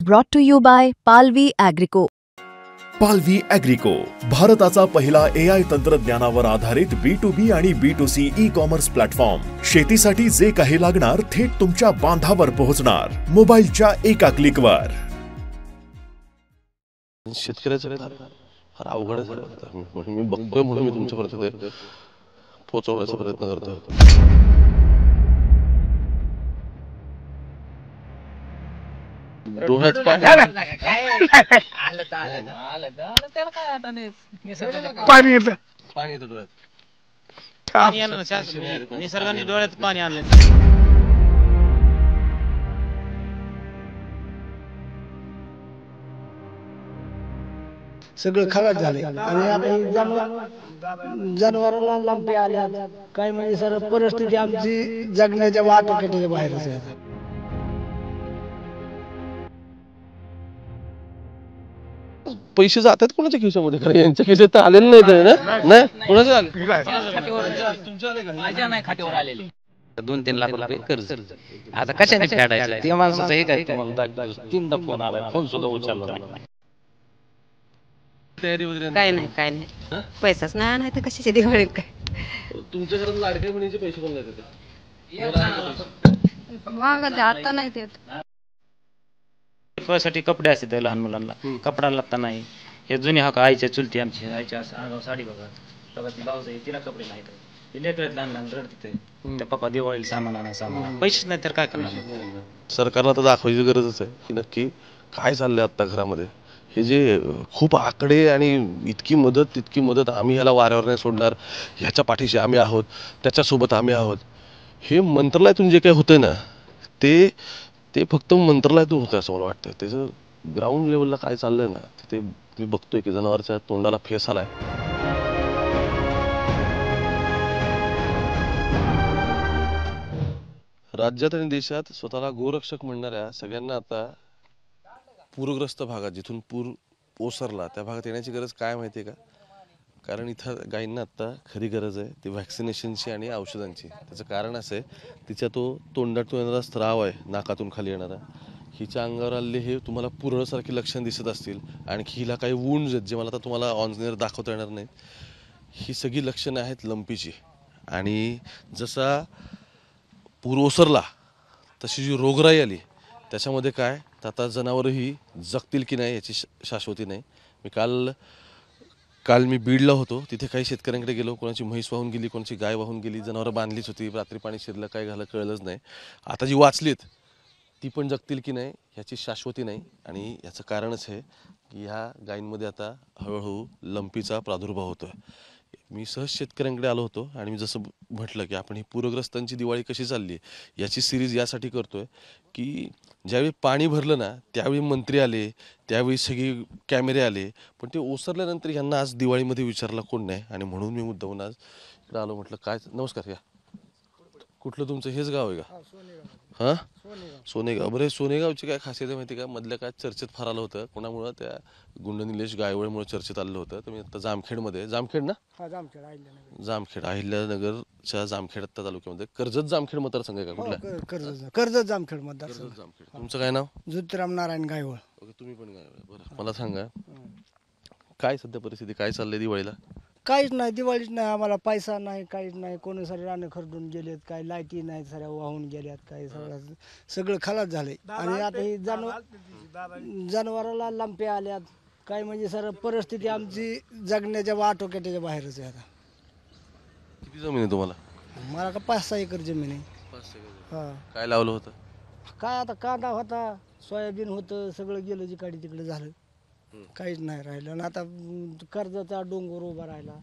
Brought to you by Palvi Agrico. पालवी ॲग्रिको, भारताचा पहिला AI तंत्रज्ञानावर आधारित B2B आणि B2C ई-कॉमर्स प्लॅटफॉर्म. शेतीसाठी जे काही लागणार थेट तुमच्या बांधावर पोहोचणार, मोबाईलच्या एका क्लिकवर. शेतकऱ्याचं फार अवघड आहे. मी बघतोय म्हणून मी तुमच्यापर्यंत पोहोचवण्याचा प्रयत्न करतोय. डोळ्यात पाणी येतं पाणी येतं डोळ्यात. निसर्गाने डोळ्यात पाणी आणलं. सगळं खराब झाले आणि आता जनावराला लंपे आल्या काय म्हणजे सर परिस्थिती आमची जगण्याच्या वाटोक्याच्या बाहेरच आहे. पैसे जातात कोणाच्या खिशामध्ये? खरं यांच्या खिशात तर आलेले नाहीत ना. नाही कोणाचे आले? माझ्या नाही खात्यावर आलेले 2-3 लाख रुपये कर्ज. आता कशाने फेडायचं ते माणसाचं हे काय? 3दा फोन आला, फोन सुद्धा उचलला नाही. तयारी वगैरे काय नाही पैसाच नाही आणायचं कशाची दिवाळी काय. तुमच्या घरात लाडक्या बहिणीचे पैसे कोण देतात? मागं आता नाही देत. साठी कपडे असतात लहान मुलांना, कपडा लागता नाही. हे जुने आईच्या चुलती आमची आईच्या अंगावर साडी बघा, भाऊज आहे तिला कपडे नाहीत. लेकरं लहान लहान रडते त्या पप्पा दिवाळीला सामान आणा सामान, पैसेच नाही तर काय करणार. सरकारला तर दाखवायची गरजच आहे की नक्की काय चाललंय आता घरामध्ये. हे जे खूप आकडे आणि इतकी मदत तितकी मदत, आम्ही याला वाऱ्यावर नाही सोडणार, ह्याच्या पाठीशी आम्ही आहोत, त्याच्यासोबत आम्ही आहोत, हे मंत्रालयातून जे काही होतंय ना ते फक्त मंत्रालयातून होतं असं मला वाटतं. त्याचं ग्राउंड लेवलला काय चाललंय ना ते मी बघतोय की जनावरच्या तोंडाला फेस आलाय. राज्यात आणि देशात स्वतःला गोरक्षक म्हणणाऱ्या सगळ्यांना आता पूरग्रस्त भागात, जिथून पूर ओसरला त्या भागात येण्याची गरज काय माहिती आहे का? कारण इथं गायींना आत्ता खरी गरज आहे ती व्हॅक्सिनेशनची आणि औषधांची. त्याचं कारण असं आहे, तिच्या तो तोंडातून येणारा स्त्राव आहे, नाकातून खाली येणारा, हिच्या अंगावर आलेले हे तुम्हाला पुरळसारखी लक्षण दिसत असतील. आणखी हिला काही वुंड्स आहेत जे मला आता तुम्हाला ऑनस्क्रीन दाखवता येणार नाहीत. ही सगळी लक्षणं आहेत लंपीची. आणि जसा पूर ओसरला तशी जी रोगराई आली त्याच्यामध्ये काय तर आता जनावरही जगतील की नाही याची शाश्वती नाही. मी काल मी बीडला होतो, तिथे काही शेतकऱ्यांकडे गेलो, कोणाची म्हैस वाहून गेली, कोणाची गाय वाहून गेली, जनावरं बांधलीच होती, रात्री पाणी शिरलं, काय झालं कळलंच नाही. आता जी वाचलीत ती पण जगतील की नाही ह्याची शाश्वती नाही. आणि याचं कारणच हे की ह्या गायींमध्ये आता हळूहळू लंपीचा प्रादुर्भाव होतो आहे. मी सहज शेतकऱ्यांकडे आलो होतो आणि मी जसं म्हटलं की आपण ही पूरग्रस्तांची दिवाळी कशी चालली याची सिरीज यासाठी करतोय की ज्यावेळी पाणी भरलं ना त्यावेळी मंत्री आले, त्यावेळी सगळे कॅमेरे आले, पण ते ओसरल्यानंतर ह्यांना आज दिवाळीमध्ये विचारला कोण नाही. आणि म्हणून मी मुद्दामून आज इकडे आलो. म्हटलं काय, नमस्कार, या कुठलं तुमचं हेच गाव आहे का? हां, सोनेगाव. बरं, सोनेगावची काय खासियत आहे माहिती का? मधल्या काय चर्चेत फार आलं होतं, कोणामुळं त्या गुंड निलेश गायवळेमुळे चर्चेत आलेलं होतं. तर मी आता जामखेडमध्ये, जामखेड ना, जामखेड अहिल्यानगरच्या जामखेड आत्ता तालुक्यामध्ये कर्जत जामखेड मतदारसंघ आहे का कुठला? कर्जत जामखेड मतदारसंघ. जामखेड. तुमचं काय नाव? ज्योतिराम नारायण गायवळ. ओके, तुम्ही पण गायवळ. बरं, मला सांगा काय सध्या परिस्थिती, काय चाललंय दिवाळीला? काहीच नाही, दिवाळीच नाही, आम्हाला पैसा नाही, काहीच नाही. कोणी सारे रानं खरडून गेलेत, काही लाईटी नाही, साऱ्या वाहून गेल्यात, काही सगळं खलास झालंय. आणि आता ही जनावराला लंपे आल्यात काय म्हणजे सर परिस्थिती आमची जगण्याच्या वाटोक्याच्या बाहेरच आहे. आता किती जमीन आहे तुम्हाला? मला का 5-6 एकर जमीन आहे. हा, काय लावलं होतं? काय आता कांदा होता, सोयाबीन होतं, सगळं गेलं जिकडे तिकडे झालं, काहीच नाही राहिलं. आणि आता कर्जाचा डोंगर उभा राहिला.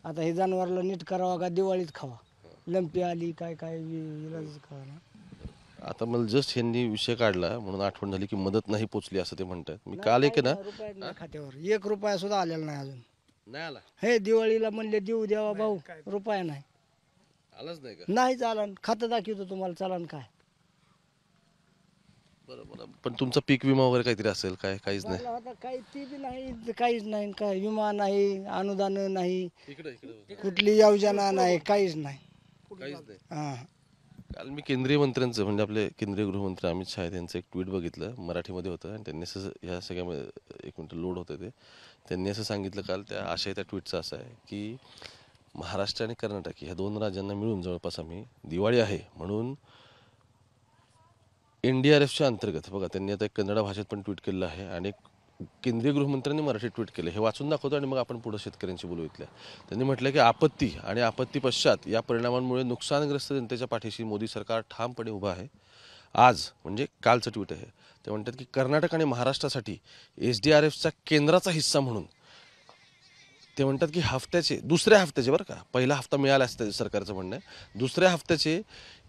आता हे जनावरला नीट करावा का दिवाळीत खावा? लंपी आली काय काय इलाज खावा ना. आता मला जस्ट ह्यांनी विषय काढला म्हणून आठवण झाली की मदत नाही पोचली असं ते म्हणतात. मी काल एक ना खात्यावर 1 रुपया सुद्धा आलेला नाही अजून. नाही आला? हे दिवाळीला म्हणले देऊ द्यावा भाऊ, रुपया नाही, आलाच नाही का? नाही चालन. खातं दाखवतो तुम्हाला, चालन काय? बरं, पण तुमचा पीक विमा वगैरे काहीतरी असेल काय? काहीच नाही. आता काही ती बी नाही, काहीच नाही, काय विमा नाही, अनुदान नाही, कुठली योजना नाही, काहीच नाही. काहीच नाही. हा, काल मी केंद्रीय मंत्र्यांचं म्हणजे आपले केंद्रीय गृहमंत्री अमित शहा यांचं एक ट्विट बघितलं, मराठीमध्ये होतं आणि त्यांनी असं ह्या सगळ्यामध्ये एक मिनिट लोड होतं ते, त्यांनी असं सांगितलं काल, त्या आशय त्या ट्विटचा असा आहे की महाराष्ट्र आणि कर्नाटक ह्या दोन राज्यांना मिळून जवळपास आम्ही दिवाळी आहे म्हणून NDRFच्या अंतर्गत, बघा त्यांनी आता एक कन्नड भाषेत पण ट्विट केलेलं आहे आणि एक केंद्रीय गृहमंत्र्यांनी मराठीत ट्विट केलं, हे वाचून दाखवतो आणि मग आपण पुढे शेतकऱ्यांशी बोलू इथल्या. त्यांनी म्हटलं की आपत्ती आणि आपत्ती पश्चात या परिणामांमुळे नुकसानग्रस्त जनतेच्या पाठीशी मोदी सरकार ठामपणे उभं आहे. आज म्हणजे कालचं ट्विट आहे, ते म्हणतात की कर्नाटक आणि महाराष्ट्रासाठी SDRFचा केंद्राचा हिस्सा म्हणून ते म्हणतात की दुसऱ्या हफ्त्याचे बरं का, पहिला हप्ता मिळाला असतं सरकारचं म्हणणं आहे, दुसऱ्या हप्त्याचे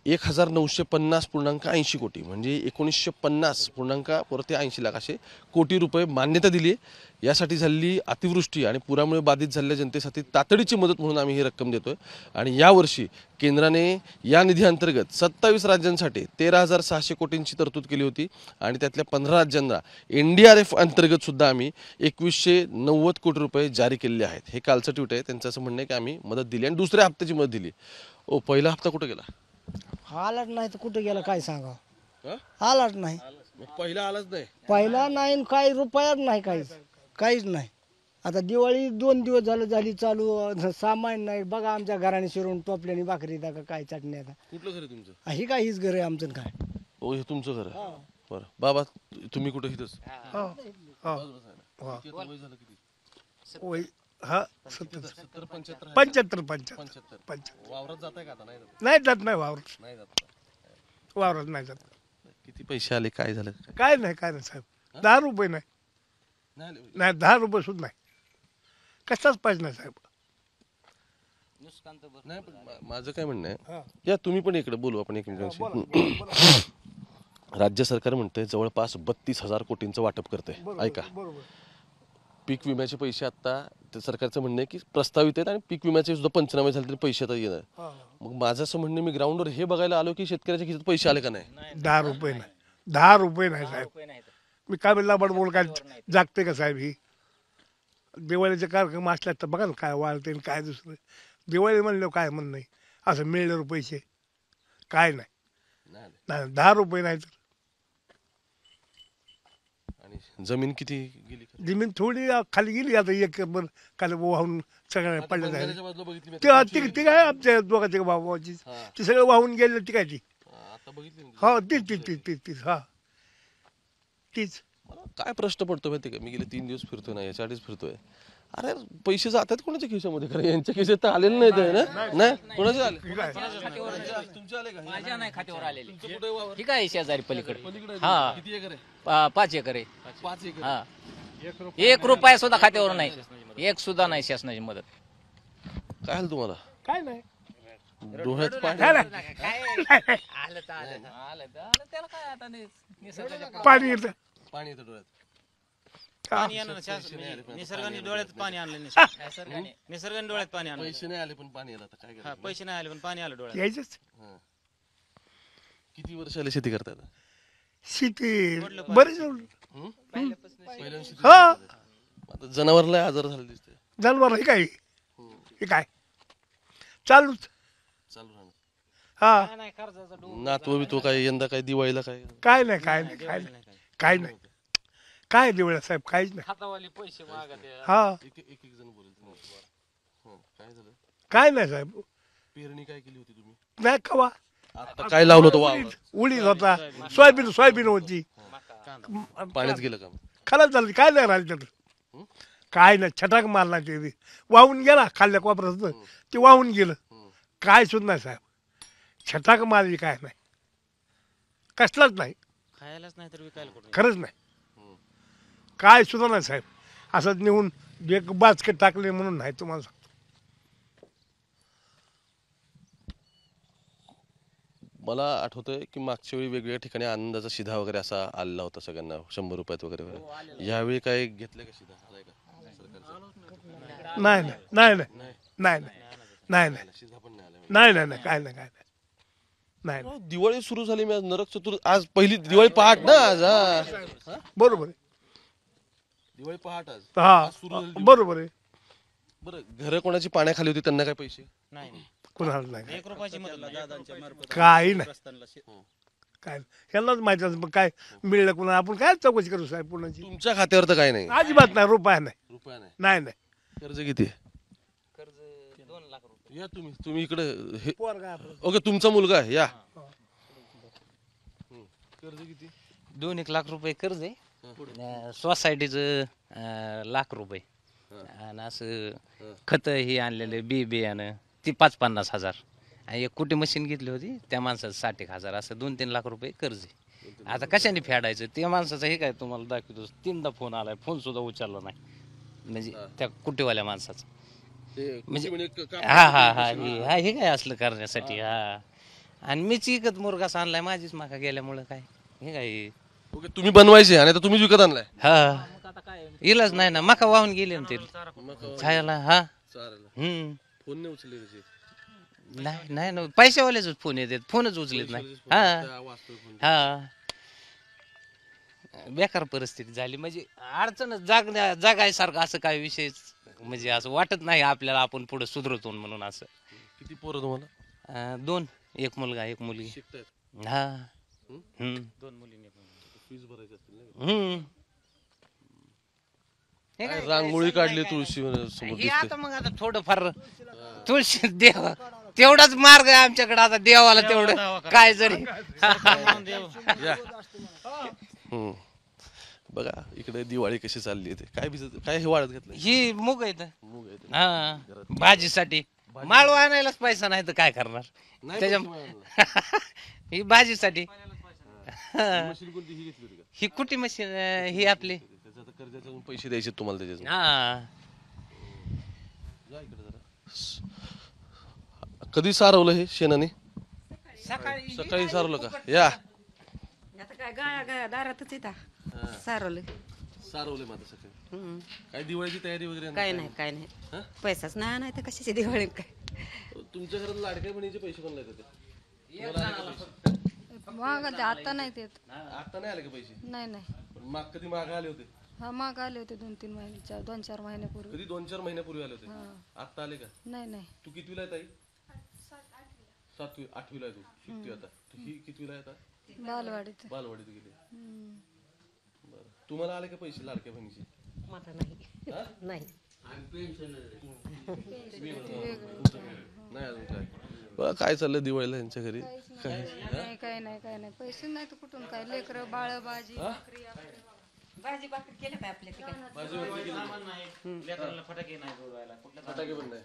1950.80 कोटी म्हणजे 1950.80 लाख असे कोटी रुपये मान्यता दिली आहे. यासाठी झालेली अतिवृष्टी आणि पुरामुळे बाधित झालेल्या जनतेसाठी तातडीची मदत म्हणून आम्ही ही रक्कम देतोय आणि यावर्षी केंद्राने या निधीअंतर्गत 27 राज्यांसाठी 13,600 कोटींची तरतूद केली होती आणि त्यातल्या 15 राज्यांना NDRF अंतर्गत सुद्धा आम्ही 2190 कोटी रुपये जारी केलेले आहेत. हे कालचं ट्विट आहे, त्यांचं असं म्हणणं आहे की आम्ही मदत दिली आणि दुसऱ्या हप्त्याची मदत दिली. पहिला हप्ता कुठं गेला? आलाच नाही तर कुठं गेला काय सांगा, हं? आलाच नाही. पहिला आलाच नाही. पहिला नाही काही रुपयाच नाही, काहीच नाही. आता दिवाळी 2 दिवस झाली चालू, सामान नाही. बघा आमच्या घराने शिरून टोपल्याने भाकरी का काय चटणी. आता कुठलं घर आहे तुमचं? ही काय हीच घर आहे आमचं काय. हे तुमचं घर आहे? बरं बाबा तुम्ही कुठं इथंच? वावरात जाताय का आता? नाही जात, नाही वावरत, नाही जात. वावरत नाही जात. किती पैसे आले, काय झालं? काय नाही साहेब, 10 रुपये नाही, नाही 10 रुपये सुद्धा नाही, कशाच पाहिजे नाही साहेब. नाही पण माझं काय म्हणणं आहे, या तुम्ही पण इकडे बोलू आपण एकमेकांशी. राज्य सरकार म्हणतंय जवळपास 32,000 कोटींचं वाटप करतंय. ऐका, पीक विम्याचे पैसे आता सरकारचं म्हणणं आहे की प्रस्तावित आहेत आणि पीक विम्याचे सुद्धा पंचनामे झाले तरी पैसे आता येणार. मग माझं असं म्हणणं, मी ग्राउंडवर हे बघायला आलो की शेतकऱ्याच्या खिशात पैसे आले का नाही. 10 रुपये नाही, 10 रुपये नाही साहेब. मी काय म्हणला बडबोल काय जागते का साहेब. ही दिवाळीचे कार्यक्रम असल्यात तर बघा ना काय वाळते काय दुसरं. दिवाळी म्हणलं काय म्हणणं नाही, असं मिळणार पैसे काय नाही, 10 रुपये नाही. तर आणि जमीन किती गेली? जमीन थोडी खाली गेली, आता एक बरं खाली वाहून सगळ्या पडलं जाईल. ती काय आमच्या दोघांच्या भावाची ती सगळं वाहून गेलं, ती काय ती. हो तीच हा तीच. काय प्रश्न पडतो माहिती का, मी गेले 3 दिवस फिरतोय ना, याच्या आधीच फिरतोय. अरे पैसे जातात कोणाच्या खिशामध्ये? खरं यांच्या खिशात तर आलेले नाहीत ना. नाही कोणाचे आले? तुमचे आले का? माझ्या नाही खात्यावर आलेले. ठीक आहे, शेजारी पलीकडे. हा 5 एकर आहे. 5 एकर. हा 1 रुपया सुद्धा खात्यावर नाही, 1 सुद्धा नाही शासनाची मदत. काय आलं तुम्हाला? काय नाही, डोळ्यात पाणी? पाणी येतं, पाणी येतं डोळ्यात. निसर्गाने डोळ्यात पाणी आणलं, निसर्गाने डोळ्यात पाणी आणलं. पैसे नाही आले पण पाणी आलं, आता काय करायचं? पैसे नाही आले पण पाणी आलं डोळ्यात. यायचंच. किती वर्ष आले शेती करताय? शेती बरेच पहिल्यांदा. आता जनावरला आजार झाले दिसते. जनावर हे काय चालूच चालू राहणार. हा नातू बी तो काय यंदा काय दिवाळीला काय? काय नाही काय दिवळ्या साहेब, काहीच नाही. हा एक जण बोलेल. काय झालं? काय नाही साहेब. पेरणी काय केली होती तुम्ही? नाही कवा आता काय लावलं होतं वावरात? उडीद होता, सोयाबीन होती, पाण्यात गेलं का? खराब झाली, काय नाही राहिलं त्यात. काय नाही, छटाक मारला ते वाहून गेला, खाल्ल्या कोपऱ्यात ते वाहून गेलं. काय सुद्धा नाही साहेब, छटाक मारली, काय नाही, कसलाच नाही, खायलाच नाही तर विकायला कुठे. खरंच नाही, काय सुद्धा नाही साहेब. असं नेऊन एक बास्केट टाकले म्हणून नाही तुम्हाला सांगतो. मला आठवतंय की मागच्या वेळी वेगवेगळ्या ठिकाणी आनंदाचा शिधा वगैरे असा आलेला होता सगळ्यांना, 100 रुपयात वगैरे. यावेळी काय घेतलंय का शिधा? आलाय का सरकारचा? नाही काय नाही. दिवाळी सुरू झाली, मी आज नरक चतुर्थ, आज पहिली दिवाळी पहाट ना, आज. बरोबर आहे, दिवाळी पहाट आज. हा सुरू झाली. बरोबर आहे. बरं, घर कोणाची पाण्याखाली होती त्यांना काय पैसे? नाही कोणाला नाही एक रुपयाची मदत नाही. काही नाही काय ह्यालाच माहिती असं काय मिळलं कोणाला आपण काय चौकशी करू साहेब पुण्याची तुमच्या खात्यावर तर काय नाही, अजिबात नाही रुपया नाही रुपया नाही. नाही नाही कर्ज किती आहे? कर्ज 2 लाख रुपये. या तुम्ही इकडे हे पोरगा आपला. ओके तुमचा मुलगा आहे या. कर्ज किती? 2-1 लाख रुपये कर्ज आहे. सोसायटीचं लाख रुपये आणि असं खत हे आणलेले बियाणं ती 50-50 हजार आणि एक कुठे मशीन घेतली होती त्या माणसाचं 60 हजार असं 2-3 लाख रुपये कर्ज आहे. आता कशाने फेडायचं त्या माणसाचं हे काय तुम्हाला दाखवतो 3दा फोन आलाय फोन सुद्धा उचलला नाही म्हणजे त्या कुटेवाल्या माणसाचा म्हणजे हा हे काय असलं करण्यासाठी हा आणि मीच विकत मुरगास आणलाय माझीच माका गेल्यामुळं काय हे काय ओके तुम्ही बनवायचे आणि आता तुम्हीच विकत आणलाय. हा इलाज नाही ना मका वाहून गेले ना ते छायाला हा फोन नाही उचलले त्याचे. नाही ना पैशावाल्याच फोन येतात फोनच उचलत नाही हा बेकार परिस्थिती झाली म्हणजे अडचणच जागायसारखं असं काय विषय म्हणजे असं वाटत नाही आपल्याला आपण पुढे सुधरतो म्हणून असं. किती पोरं तुम्हाला? 2 एक मुलगा एक मुलगी शिकतायत? हा 2 मुली फीस भरायची असतील ना? हे काय रांगोळी काढली तुळशी समोर हे आता मग आता थोडंफार तुळशी देव तेवढाच मार्ग आहे आमच्याकडे आता देवाला तेवढं काय जरी बघा इकडे दिवाळी कशी चालली आहे काय काय हे वाढत घेतलं ही मूग आहे मूग आहे ते. हा भाजीसाठी माळू आणायलाच पैसा नाही तर काय करणार नाही त्याच्या पैसे मिळाले. ही भाजीसाठी मशीन कोणती ही घेतली होती का? ही कुठे मशीन ही आपली त्याचं आता कर्जाचे पैसे द्यायचे तुम्हाला त्याच्यात. हा जा इकडे जरा. कधी सारवलं हे शेणाने? सकाळी सारवलं का? या आता काय गाया दारातच येतात सारवलं सारवले माझं सकाळी. काय दिवाळीची तयारी वगैरे काय नाही काय नाही पैसाच नाही आणायचं कशाची दिवाळी काय. तुमच्या घरात लाडक्या बहिणीचे पैसे पण लागतात ते? महाग आता नाही देत आता नाही आले का पैसे? नाही नाही पण माग कधी माग आले होते? हा माग आले होते 2-3 महिन्याच्या 2-4 महिन्यापूर्वी. कधी 2-4 महिन्यापूर्वी आले होते? आता आले का? नाही नाही तू कितवीला आहे ताई? 7वी 8वीला आहे तू शिकते आता. ही कितवीला आहे आता? बालवाडीत. बालवाडीत गेली. बरं तुम्हाला आले का पैसे लाडक्या बहिणीचे? माझा नाही नाही नाही अजून काय बघा काय चाललंय दिवाळीला यांच्या घरी काय नाही काय नाही पैसे नाही तर कुठून काय लेकरं बाळ भाजी भाजी भाकरी केलं काय आपल्या फटाके नाही जोडवायला फटाके पण नाही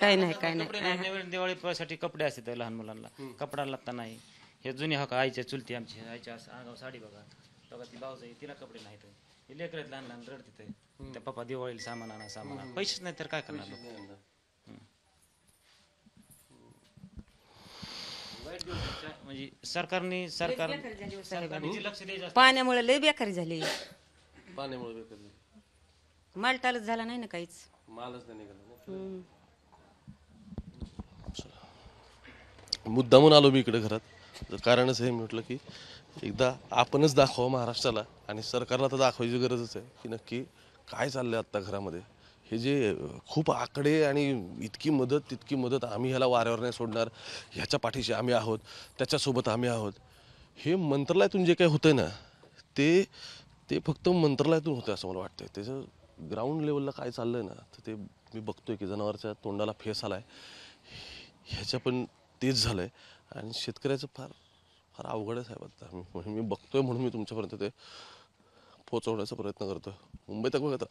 काय नाही नवीन दिवाळीसाठी कपडे असतात लहान मुलांना कपडा लागता नाही हे जुनी हका आईच्या चुलती आमची आईच्या आगाव साडी बघा ती भाऊज आहे तिला कपडे नाहीत हे लेकरात लहान लहान रडते त्या पप्पा दिवाळीला सामान आणा पैसेच नाही तर काय करणार लोक. म्हणजे सरकारने लक्ष द्यायचं पाण्यामुळे लय बेकारी झाली पाण्यामुळे बेकार झाली. मालटालच झाला नाही ना काहीच. मालच नाही निघाला. मुद्दामून आलो मी इकडे घरात कारणच हे म्हटलं की एकदा आपणच दाखवा महाराष्ट्राला आणि सरकारला तर दाखवायची गरजच आहे की नक्की काय चाललंय आत्ता घरामध्ये. हे जे खूप आकडे आणि इतकी मदत तितकी मदत आम्ही ह्याला वाऱ्यावर नाही सोडणार ह्याच्या पाठीशी आम्ही आहोत त्याच्यासोबत आम्ही आहोत हे मंत्रालयातून जे काही होतं ना ते फक्त मंत्रालयातून होतं असं मला वाटतं. त्याचं ग्राउंड लेवलला काय चाललं आहे ना तर ते मी बघतोय की जनावरच्या तोंडाला फेस आला आहे ह्याच्या पण तेच झालं आहे आणि शेतकऱ्याचं फार फार अवघड आहे साहेब. आता मी बघतोय म्हणून मी तुमच्यापर्यंत ते पोचवण्याचा प्रयत्न करतोय. मुंबईत बघत